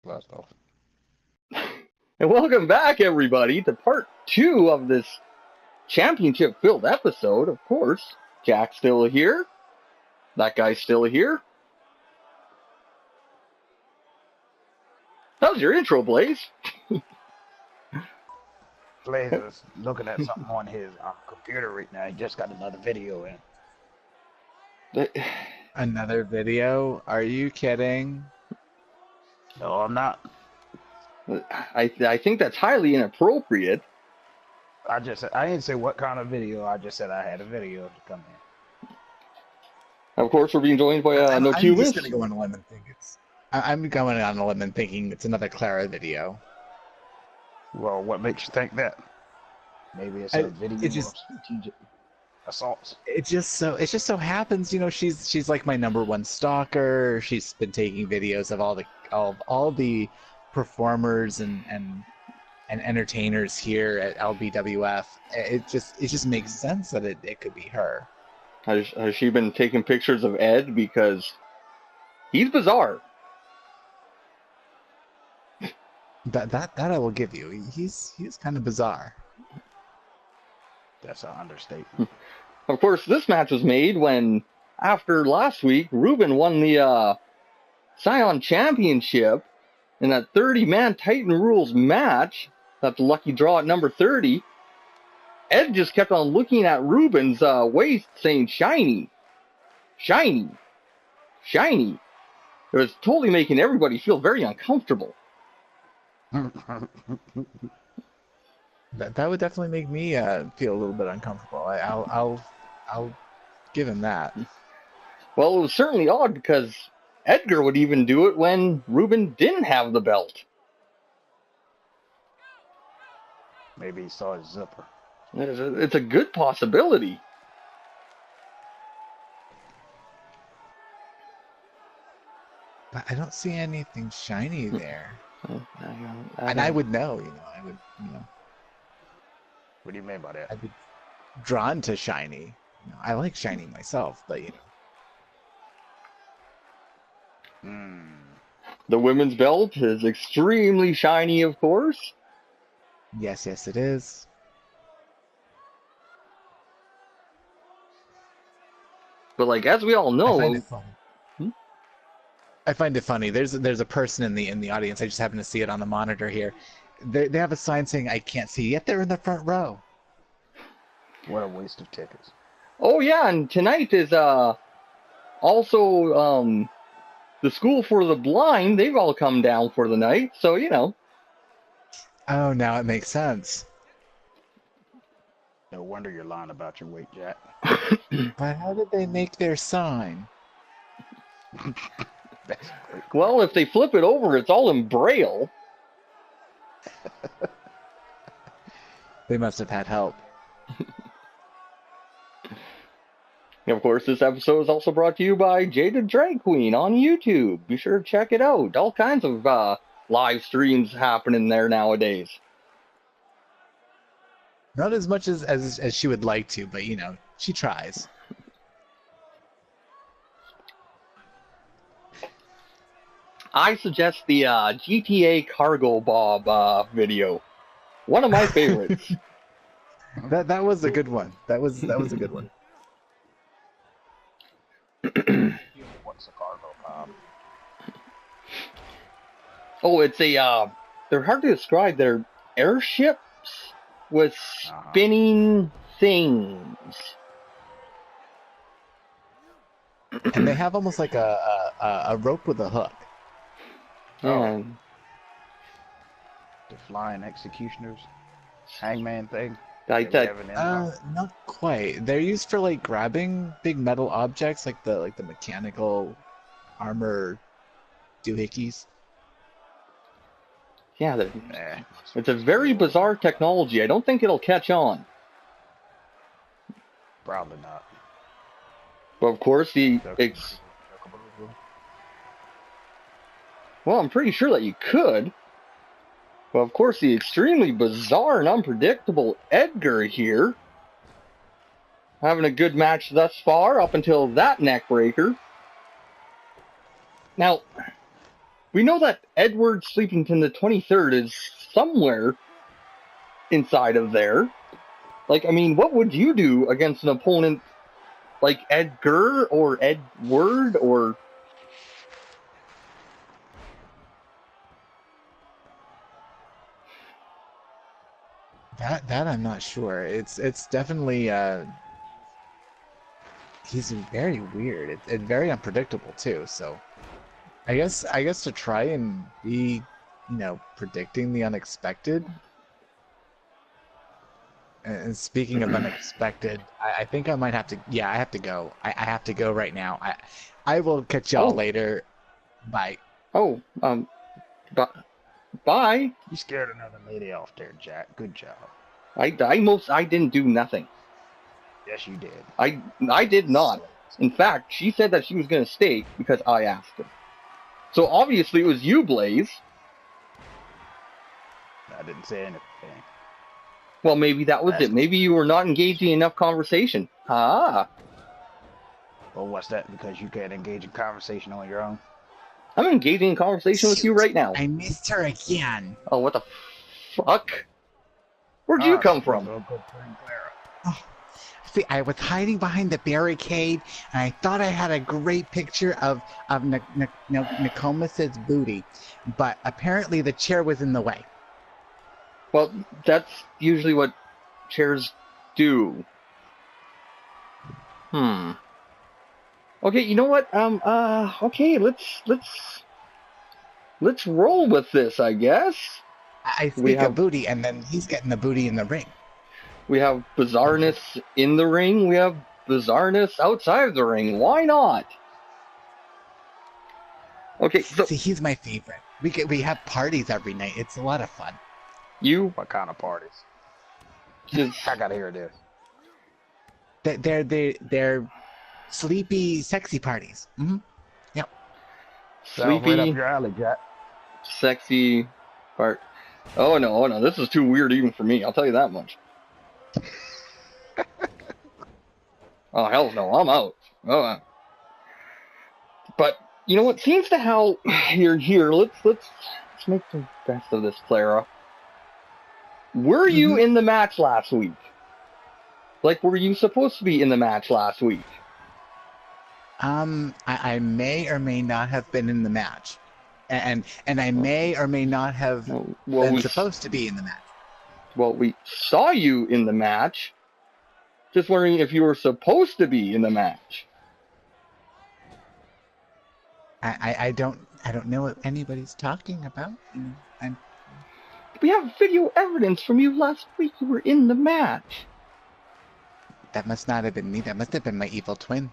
Blast off. And welcome back, everybody, to part 2 of this championship-filled episode. Of course, Jack's still here. That guy's still here. How's your intro, Blaze? Blaze is looking at something on his computer right now. He just got another video in. Another video? Are you kidding? No, I'm not. I think that's highly inappropriate. I didn't say what kind of video. I just said I had a video to come in. Of course, we're being joined by I'm Nokmis. just gonna go on a limb and think I'm going on a limb and thinking it's another Clara video. Well, what makes you think that? Maybe it's a video of strategic assaults. It just so happens, she's like my #1 stalker. She's been taking videos of all the performers and entertainers here at LBWF. It just makes sense that it could be her. Has she been taking pictures of Ed? Because he's bizarre. That I will give you. He's kind of bizarre. That's an understatement. Of course, this match was made when, after last week, Ruben won the Scion Championship in that 30-man Titan Rules match. That's a lucky draw at number 30. Ed just kept on looking at Ruben's waist, saying, "Shiny, shiny, shiny." It was totally making everybody feel very uncomfortable. That would definitely make me feel a little bit uncomfortable. I'll give him that. Well, it was certainly odd because Edgar would even do it when Ruben didn't have the belt. Maybe he saw his zipper. It's a good possibility. But I don't see anything shiny there. I And I would know, What do you mean by that? I'd be drawn to shiny. I like shiny myself, but The women's belt is extremely shiny, of course. Yes, it is. But like, as we all know, I find it funny. I find it funny. There's a person in the audience. I just happen to see it on the monitor here. They have a sign saying "I can't see," yet they're in the front row. What a waste of tickets. Oh yeah, and tonight is also the School for the Blind. They've all come down for the night, so Oh, now it makes sense. No wonder you're lying about your weight, Jack. But how did they make their sign? That's great. Well, if they flip it over, it's all in Braille. They must have had help. And of course, this episode is also brought to you by Jaded Drag Queen on YouTube. Be sure to check it out. All kinds of live streams happening there nowadays. Not as much as she would like to, but she tries. I suggest the GTA Cargo Bob video. One of my favorites. That was a good one. That was a good one. What's a cargo bob? Oh, it's they're hard to describe. They're airships with spinning things. And they have almost like a rope with a hook. Yeah. The flying executioners, hangman thing. Not quite. They're used for like grabbing big metal objects, like the mechanical armor doohickeys. Yeah, it's a very bizarre technology. I don't think it'll catch on. Probably not. But of course, well, I'm pretty sure that you could. But of course, the extremely bizarre and unpredictable Edgar here, having a good match thus far, up until that neck breaker. Now, We know that Edward Sleepington the 23rd is somewhere inside of there. Like, I mean, what would you do against an opponent like Edgar or Edward or... That I'm not sure. It's definitely he's very weird. It's very unpredictable too. So I guess to try and be, predicting the unexpected. And speaking of unexpected, I think I might have to. Yeah, I have to go. I have to go right now. I will catch y'all later. Bye. Oh, bye. You scared another lady off there, Jack. Good job. I didn't do nothing. Yes, you did. I did not. In fact, she said that she was going to stay because I asked her. So obviously it was you, Blaze. I didn't say anything. Well, maybe that was it. Maybe you were not engaging in enough conversation. Ah. Well, what's that? Because you can't engage in conversation on your own? I'm engaging in conversation with you right now. I missed her again. Oh, what the fuck? Where'd you come from? Oh, see, I was hiding behind the barricade, and I thought I had a great picture of Nokmis's booty, but apparently the chair was in the way. Well, that's usually what chairs do. Okay, you know what? Okay, let's roll with this, I guess. I speak of booty, and then he's getting the booty in the ring. We have bizarreness in the ring. We have bizarreness outside of the ring. Why not? Okay, so see, he's my favorite. We have parties every night. It's a lot of fun. What kind of parties? Just I gotta hear this. They're sleepy, sexy parties. Yep. Sounds right up your alley, Jack. Sexy part. Oh no, this is too weird even for me. I'll tell you that much. Oh hell no, I'm out. Oh. But you know what? Seems to how you're here. Let's make the best of this, Clara. Were you in the match last week? Like, were you supposed to be in the match last week? I may or may not have been in the match, and I may or may not have been supposed to be in the match. Well, we saw you in the match. Just wondering if you were supposed to be in the match. I don't know what anybody's talking about. We have video evidence from you last week. You were in the match. That must not have been me. That must have been my evil twin.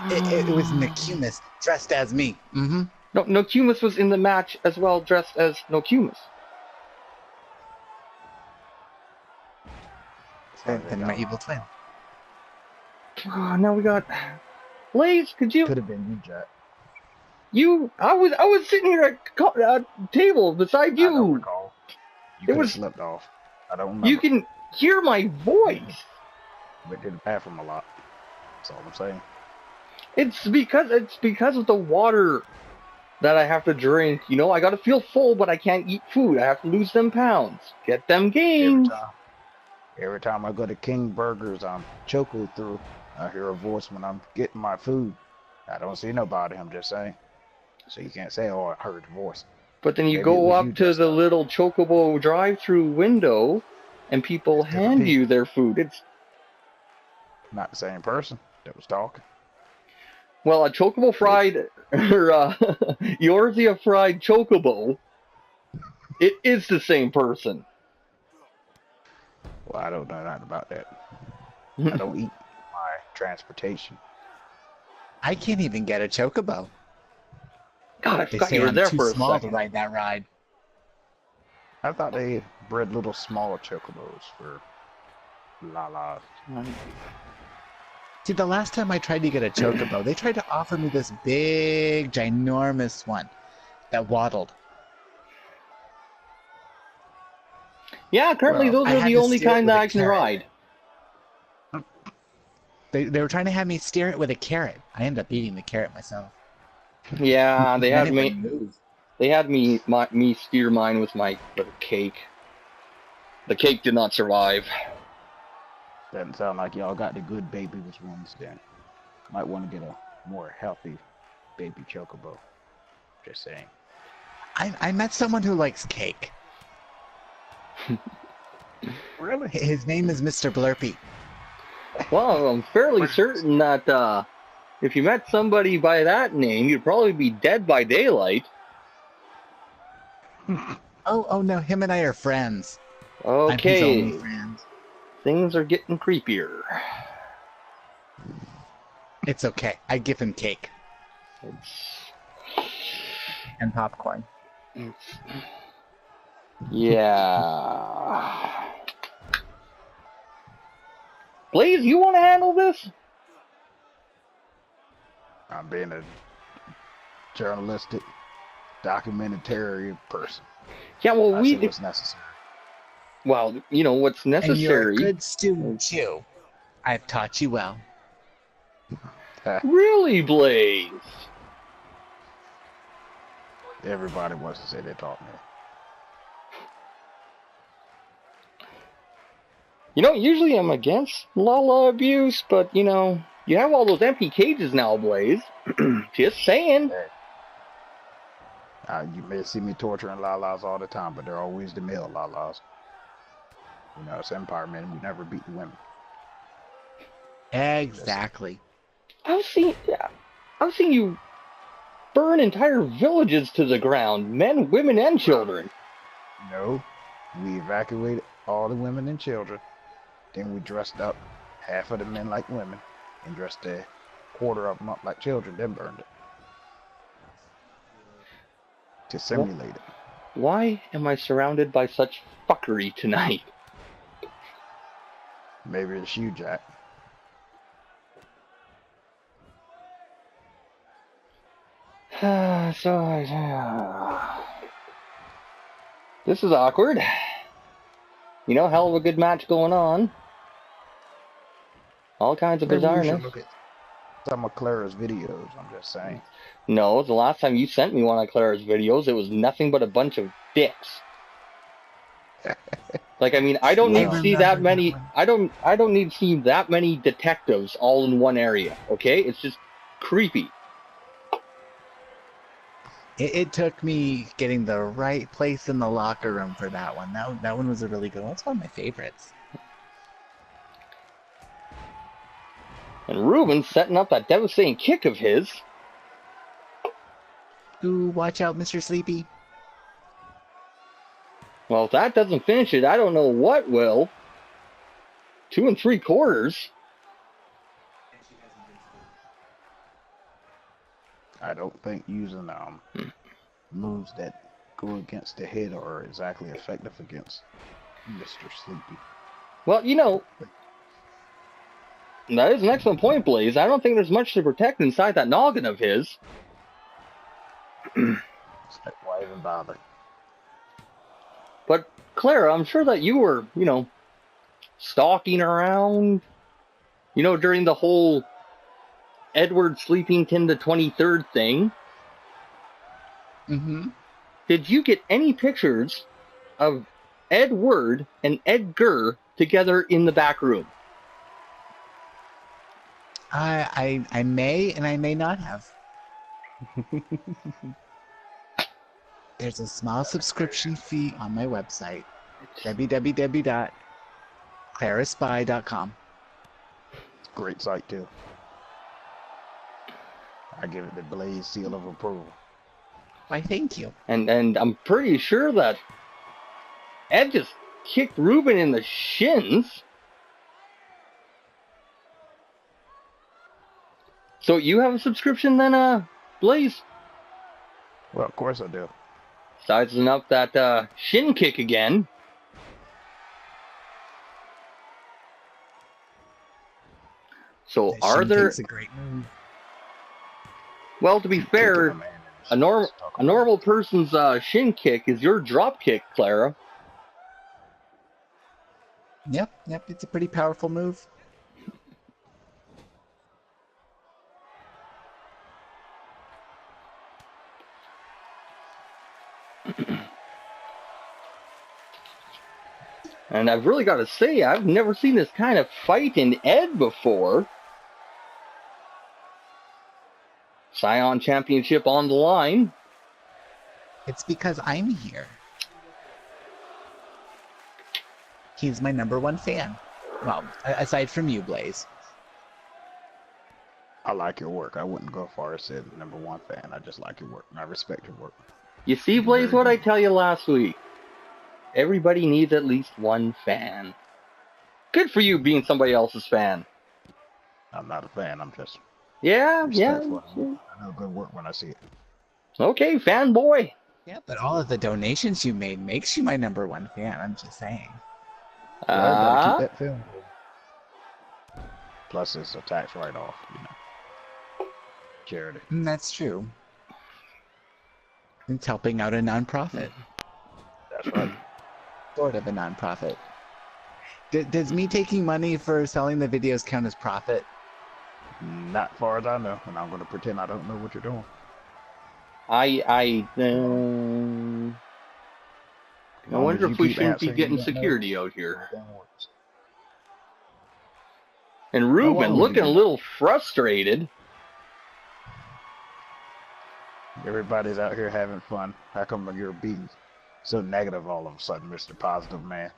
It was Nokmis dressed as me. No, Nokmis was in the match as well, dressed as Nokmis. Then my evil twin. Oh, now we got Blaze. Could you? Could have been you, Jack. I was sitting here at a table beside you. I don't recall. You could have slipped off. I don't remember. You can hear my voice. Went to the bathroom a lot. That's all I'm saying. It's because of the water that I have to drink. You know, I gotta feel full, but I can't eat food. I have to lose them pounds. Get them gains. Every time I go to King Burgers, I'm choking through. I hear a voice when I'm getting my food. I don't see nobody, I'm just saying. So you can't say, oh, I heard the voice. But then you go up to the little Chocobo drive-through window, and people hand you their food. It's not the same person that was talking. Well, a Chocobo fried, or Yorzia fried Chocobo, it is the same person. Well, I don't know nothing about that. I don't eat my transportation. I can't even get a Chocobo. God, I forgot you were there for a small second. to ride that ride. I thought they bred little smaller Chocobos for Lala. See, the last time I tried to get a Chocobo, they tried to offer me this big, ginormous one that waddled. Yeah, currently those are the only kind that I can ride. They were trying to have me steer it with a carrot. I ended up eating the carrot myself. Yeah, they Not had even me. move. They had me steer mine with my little cake. The cake did not survive. Doesn't sound like y'all got the good babyless ones then. Might want to get a more healthy baby chocobo. Just saying. I met someone who likes cake. Really? His name is Mr. Blurpy. Well, I'm fairly certain that if you met somebody by that name, you'd probably be dead by daylight. Oh no, him and I are friends. I'm his Okay, only friend. things are getting creepier. It's okay. I give him cake It's, and popcorn. yeah. Blaze, you want to handle this? I'm being a journalistic, documentary person. Yeah, well, I see what's necessary. Well, you know what's And you're a necessary. good student too. I've taught you well. Really, Blaze? Everybody wants to say they taught me. You know, usually I'm against Lala abuse, but you know, you have all those empty cages now, Blaze. Just saying. Hey. You may see me torturing Lalas all the time, but they're always the male Lalas. You know, it's Empire men. We never beat the women. Exactly. I've seen you burn entire villages to the ground, men, women, and children. No, we evacuated all the women and children. Then we dressed up half of the men like women and dressed a quarter of them up like children, then burned it. To simulate it. Why am I surrounded by such fuckery tonight? Maybe it's you, Jack. This is awkward. You know, hell of a good match going on. All kinds of Maybe you bizarreness. should look at some of Clara's videos, I'm just saying. No, the last time you sent me one of Clara's videos, it was nothing but a bunch of dicks. Like, I mean, I don't need to see that many. I don't need to see that many detectives all in one area. Okay, it's just creepy. It took me getting the right place in the locker room for that one. That one was a really good one. It's one of my favorites. And Ruben's setting up that devastating kick of his. Ooh, watch out, Mr. Sleepy. Well, if that doesn't finish it, I don't know what will. 2 3/4. I don't think using moves that go against the head are exactly effective against Mr. Sleepy. Well, you know, that is an excellent point, Blaze. I don't think there's much to protect inside that noggin of his. Why even bother? But, Clara, I'm sure that you were, you know, stalking around, you know, during the whole Edward Sleepington the 23rd thing. Mm-hmm. Did you get any pictures of Edward and Edgar together in the back room? I may and I may not have. There's a small subscription fee on my website, www.claraspy.com. It's a great site too. I give it the Blaze seal of approval. Why, thank you. And I'm pretty sure that Ed just kicked Ruben in the shins. So you have a subscription then, Blaze? Well, of course I do. Sizing up that shin kick again. So That are shin there? kick's a great move. Well, to be fair, Man, a normal person's shin kick is your drop kick, Clara. Yep, it's a pretty powerful move. And I've really got to say, I've never seen this kind of fight in Ed before. Scion Championship on the line. It's because I'm here. He's my #1 fan. Well, aside from you, Blaze. I like your work. I wouldn't go far as saying #1 fan. I just like your work, and I respect your work. You see, Blaze, what I tell you last week? Everybody needs at least one fan. Good for you being somebody else's fan. I'm not a fan. I'm just Yeah. respectful. I know good work when I see it. Okay, fanboy. Yeah, but all of the donations you made makes you my #1 fan. I'm just saying. Well, gotta keep that film. Plus, it's a tax write-off, you know. Charity. That's true. It's helping out a nonprofit. That's right. Sort of a nonprofit. Does me taking money for selling the videos count as profit? Not far as I know, and I'm going to pretend I don't know what you're doing. I wonder if we shouldn't be getting security out here. And Ruben looking a little frustrated. Everybody's out here having fun. How come you're being so negative all of a sudden, Mr. Positive Man?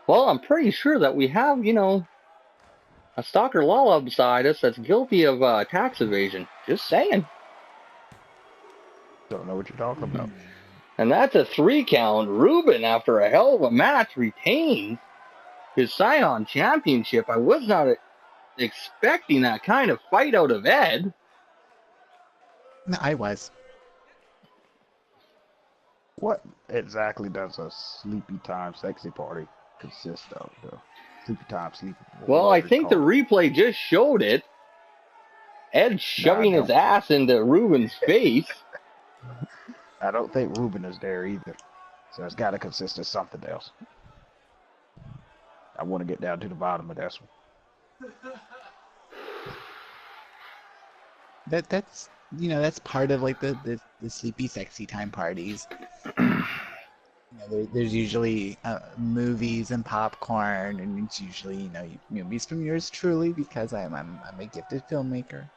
Well, I'm pretty sure that we have, you know, a stalker Lala beside us that's guilty of tax evasion. Just saying. Don't know what you're talking about. And that's a 3 count. Ruben, after a hell of a match, retains his Scion Championship. I was not expecting that kind of fight out of Ed. No, I was. What exactly does a sleepy time sexy party consist of, though? Sleepy time, sleepy. Well, I think the replay just showed it. Ed shoving his ass into Ruben's face. I don't think Ruben is there either. So it's got to consist of something else. I want to get down to the bottom of this one. That's you know, that's part of like the sleepy sexy time parties. There's usually movies and popcorn, and it's usually movies from yours truly because I'm a gifted filmmaker.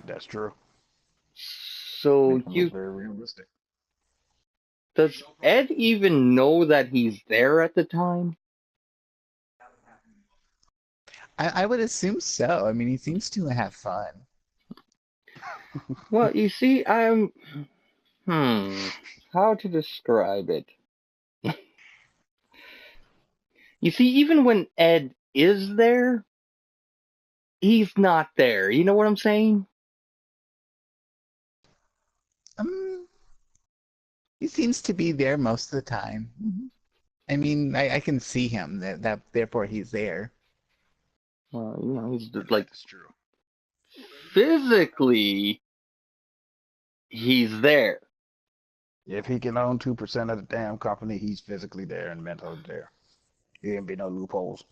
That's true. So very realistic. Does Ed even know that he's there at the time? I would assume so. I mean, he seems to have fun. Well, you see, how to describe it? You see, even when Ed is there, he's not there. You know what I'm saying? He seems to be there most of the time. I mean, I can see him. That therefore he's there. Well, he's like, that's true. Physically, he's there. If he can own 2% of the damn company, he's physically there and mentally there. There ain't be no loopholes.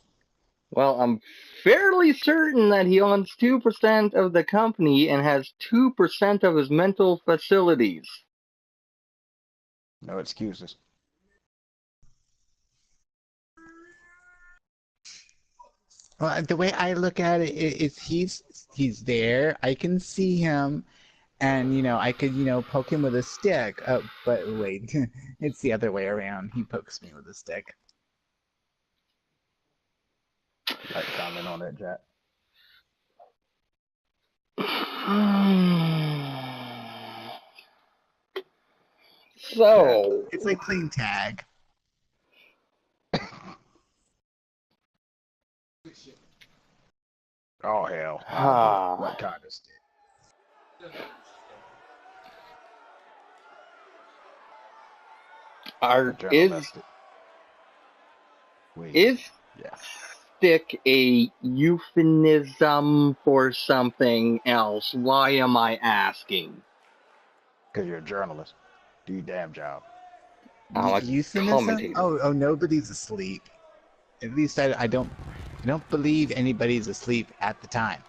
Well, I'm fairly certain that he owns 2% of the company and has 2% of his mental facilities. No excuses. Well, the way I look at it is he's there. I can see him, and I could poke him with a stick. But wait, it's the other way around. He pokes me with a stick. Like comment on that, Jack. So it's like playing tag. Oh hell! What kind of stick? Is stick a euphemism for something else? Why am I asking? Because you're a journalist. Do your damn job. Euphemism? Oh, nobody's asleep. At least I don't believe anybody's asleep at the time.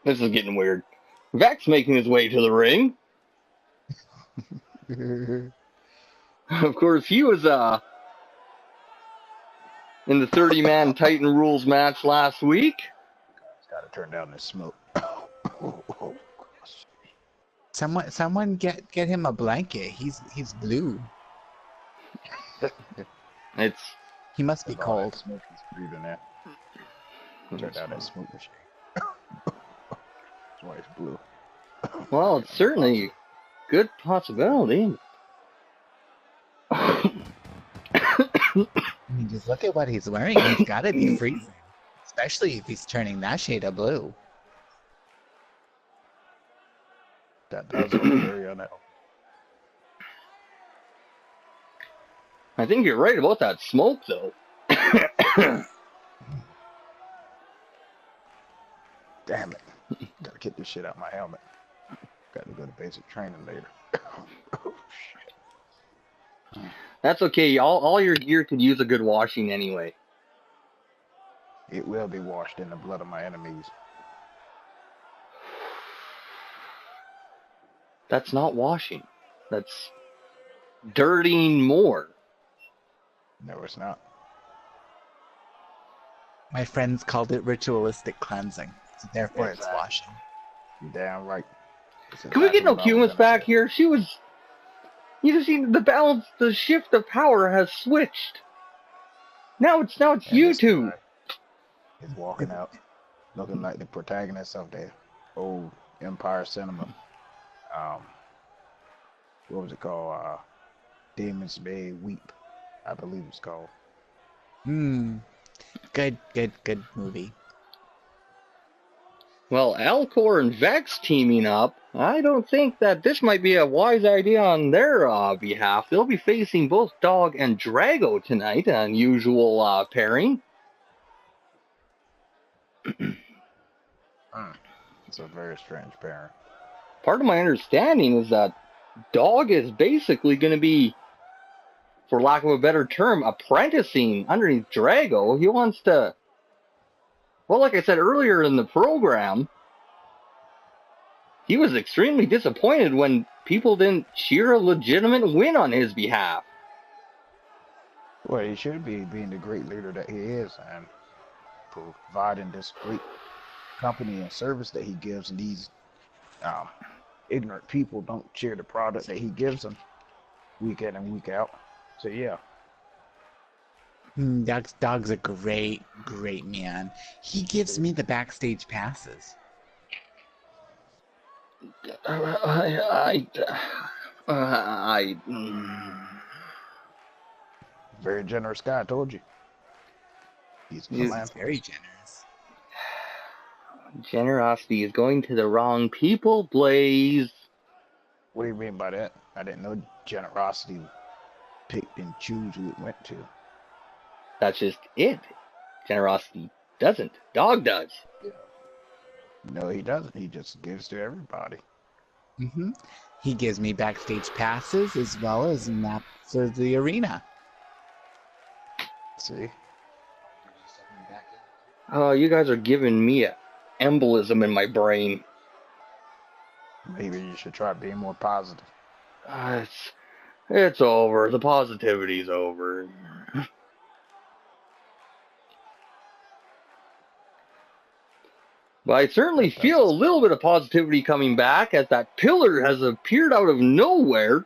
This is getting weird. Vex making his way to the ring. Of course, he was in the 30-man Titan Rules match last week. Gotta turn down this smoke. Someone get him a blanket. He's blue. He must be cold. Smoke is breathing in. Turn down that smoke machine. That's why it's blue. Well, it's certainly a good possibility. I mean, just look at what he's wearing. He's got to be freezing, especially if he's turning that shade of blue. That does look very unhealthy. I think you're right about that smoke, though. Damn it. Gotta get this shit out my helmet. Got to go to basic training later. Oh, shit. That's okay. All your gear could use a good washing anyway. It will be washed in the blood of my enemies. That's not washing. That's dirtying more. No, it's not. My friends called it ritualistic cleansing, so therefore it's Exactly. washing. You're damn right. Can we get Nokmis back here? She was... You just see the balance, the shift of power has switched. Now it's you two. He's walking out, looking like the protagonist of the old Empire cinema. What was it called? Demons May Weep, I believe it's called. Good movie. Well, Alcor and Vex teaming up, I don't think that this might be a wise idea on their behalf. They'll be facing both Dogg and Drago tonight, an unusual pairing. It's a very strange pairing. Part of my understanding is that Dogg is basically going to be, for lack of a better term, apprenticing underneath Drago. He wants to... Well, like I said earlier in the program, he was extremely disappointed when people didn't cheer a legitimate win on his behalf. Well, he should be, being the great leader that he is, and providing this great company and service that he gives, and these ignorant people don't cheer the product that he gives them week in and week out. So yeah. Dogg's a great man. He gives me the backstage passes. Very generous guy, I told you. He's very generous. Generosity is going to the wrong people, Blaze. What do you mean by that? I didn't know generosity picked and choose who it went to. That's just it. Generosity doesn't. Dogg does. No, he doesn't. He just gives to everybody. He gives me backstage passes as well as maps for the arena. See? Oh, you guys are giving me an embolism in my brain. Maybe you should try being more positive. It's over. The positivity's over. But I certainly feel a little bit of positivity coming back as that pillar has appeared out of nowhere.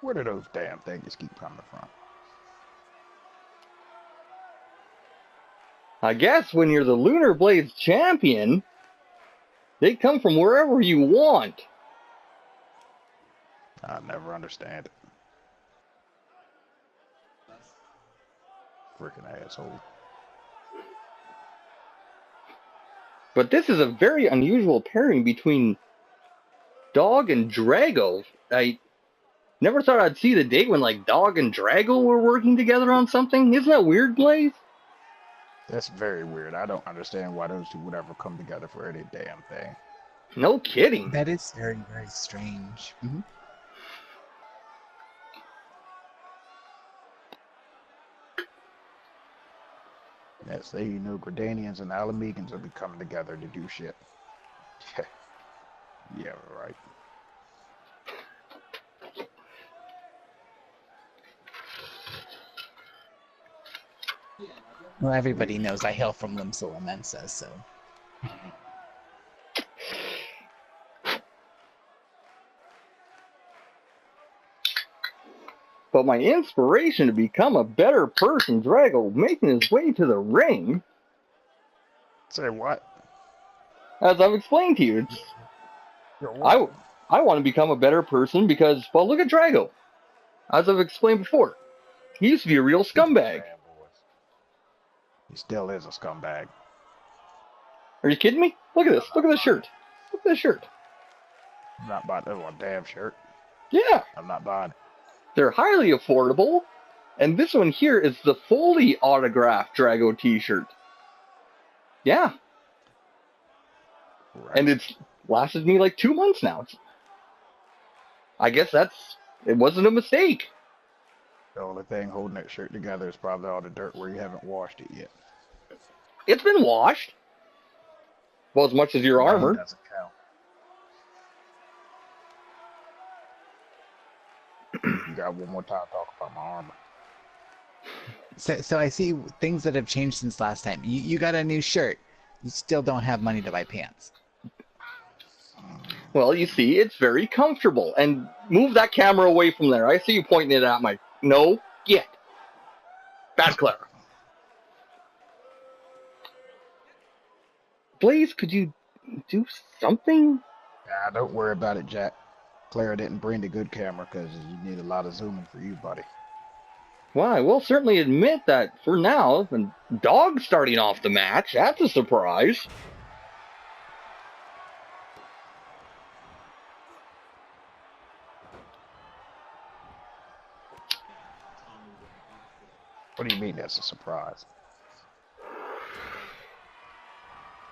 Where do those damn things keep coming from? I guess when you're the LunarBlades champion, they come from wherever you want. I never understand it. Freaking asshole. But this is a very unusual pairing between Dogg and Drago. I never thought I'd see the day when, like, Dogg and Drago were working together on something. Isn't that weird, Blaze? That's very weird. I don't understand why those two would ever come together for any damn thing. No kidding. That is very strange. Next thing you know, Gradanians and Alamegans will be coming together to do shit. Yeah, right. Well, everybody knows I hail from Limsa Lamensa, so. But my inspiration to become a better person, Drago, making his way to the ring, Say what? as I've explained to you, You're I, what? I want to become a better person because, well, look at Drago. As I've explained before, he used to be a real He's a scumbag. bad boy. He still is a scumbag. Are you kidding me? Look at this. Look at this shirt. Look at this shirt. I'm not buying that one damn shirt. Yeah, I'm not buying it. they're highly affordable. And this one here is the fully autographed Drago t-shirt. Yeah. Right. And it's lasted me like 2 months now. I guess it wasn't a mistake. The only thing holding that shirt together is probably all the dirt where you haven't washed it yet. It's been washed. Well, as much as your That armor. doesn't count. You got one more time to talk about my armor. So I see things that have changed since last time. You got a new shirt. You still don't have money to buy pants. Well, you see, it's very comfortable. And move that camera away from there. I see you pointing it at my... No, get. Bad Clara. Blaze, could you do something? Nah, don't worry about it, Jack. Clara didn't bring the good camera because you need a lot of zooming for you, buddy. Well, I will certainly admit that for now, and Dog starting off the match, that's a surprise. What do you mean that's a surprise?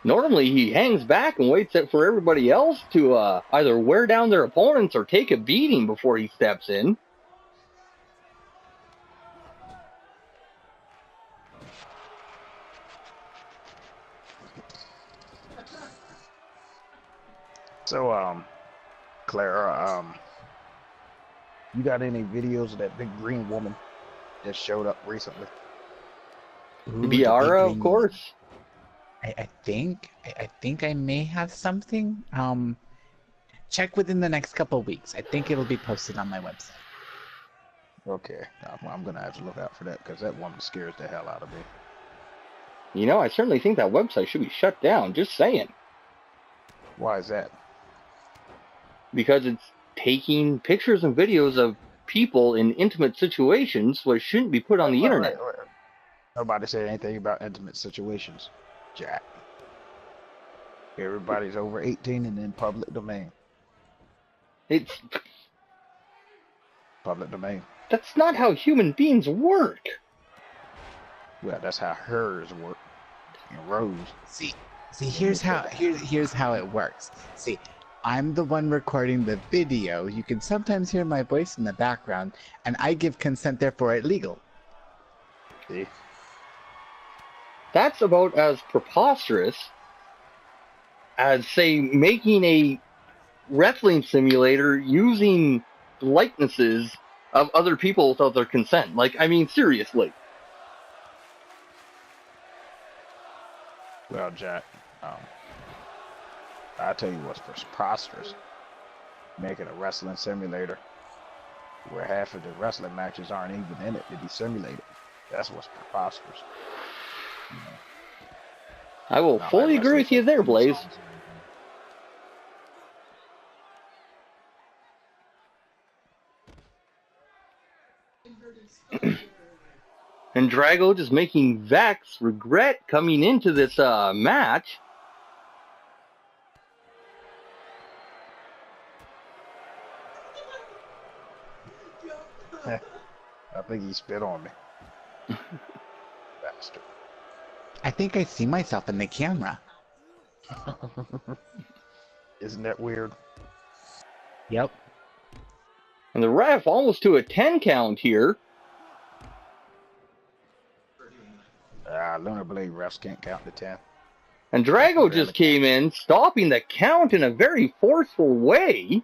Normally, he hangs back and waits for everybody else to either wear down their opponents or take a beating before he steps in. So, Clara, you got any videos of that big green woman that showed up recently? Ooh, the Biara, big of green- course. I think I may have something. Check within the next couple of weeks. I think it'll be posted on my website. Okay, I'm gonna have to look out for that because that woman scares the hell out of me. You know, I certainly think that website should be shut down, just saying. Why is that? Because it's taking pictures and videos of people in intimate situations which shouldn't be put on the internet. Wait. Nobody said anything about intimate situations, Jack. Everybody's over 18 and in public domain. It's Public domain. That's not how human beings work. Well, that's how hers work. And Rose. See, here's how it works. See, I'm the one recording the video. You can sometimes hear my voice in the background, and I give consent, therefore it's legal. See? That's about as preposterous as, say, making a wrestling simulator using likenesses of other people without their consent. Like, I mean, seriously. Well, Jack, I'll tell you what's preposterous. Making a wrestling simulator where half of the wrestling matches aren't even in it to be simulated. That's what's preposterous. I will Not fully like agree with you there, Blaze. songs or anything. And Drago just making Vex regret coming into this match. I think he spit on me. Bastard. I think I see myself in the camera. Isn't that weird? Yep. And the ref almost to a 10 count here. LunarBlade refs can't count to 10. And Drago just came in, stopping the count in a very forceful way.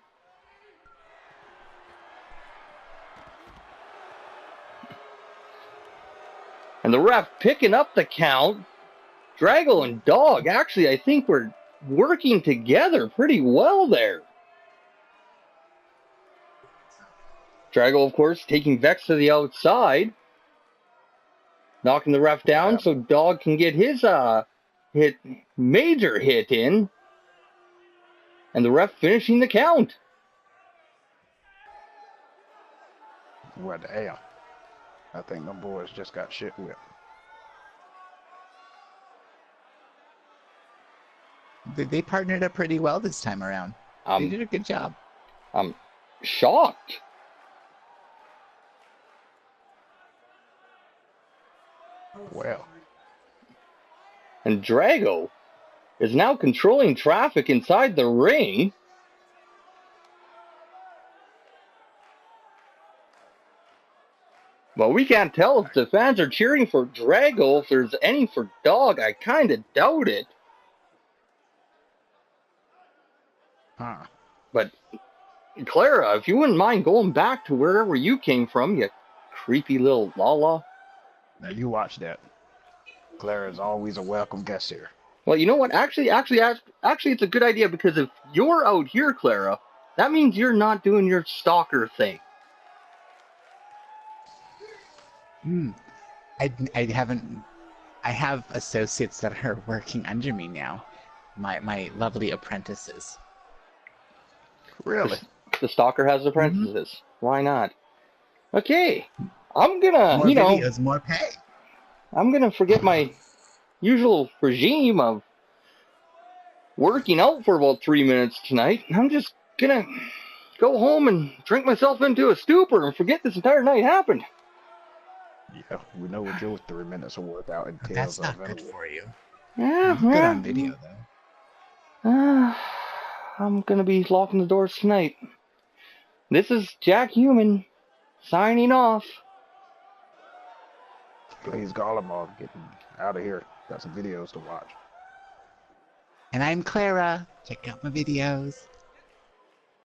And the ref picking up the count. Drago and Dogg, actually, I think we're working together pretty well there. Drago, of course, taking Vex to the outside. Knocking the ref down so Dogg can get his major hit in. And the ref finishing the count. What the hell? I think them boys just got shit whipped. They partnered up pretty well this time around. They did a good job. I'm shocked. Well. And Drago is now controlling traffic inside the ring. But we can't tell if the fans are cheering for Drago, if there's any for Dogg. I kind of doubt it. Huh. But, Clara, if you wouldn't mind going back to wherever you came from, you creepy little Lala. Now you watch that. Clara is always a welcome guest here. Well, you know what? Actually, it's a good idea, because if you're out here, Clara, that means you're not doing your stalker thing. I haven't. I have associates that are working under me now. My lovely apprentices. Really? The stalker has apprentices. Why not? Okay, I'm gonna, More videos, more pay. I'm gonna forget my usual regime of working out for about 3 minutes tonight. I'm just gonna go home and drink myself into a stupor and forget this entire night happened. Yeah, we know what your 3 minutes of workout entails. That's not good for you. Yeah, good on video though. I'm gonna be locking the doors tonight. This is Jack Human signing off. Please Garlemov getting out of here. Got some videos to watch. And I'm Clara. Check out my videos.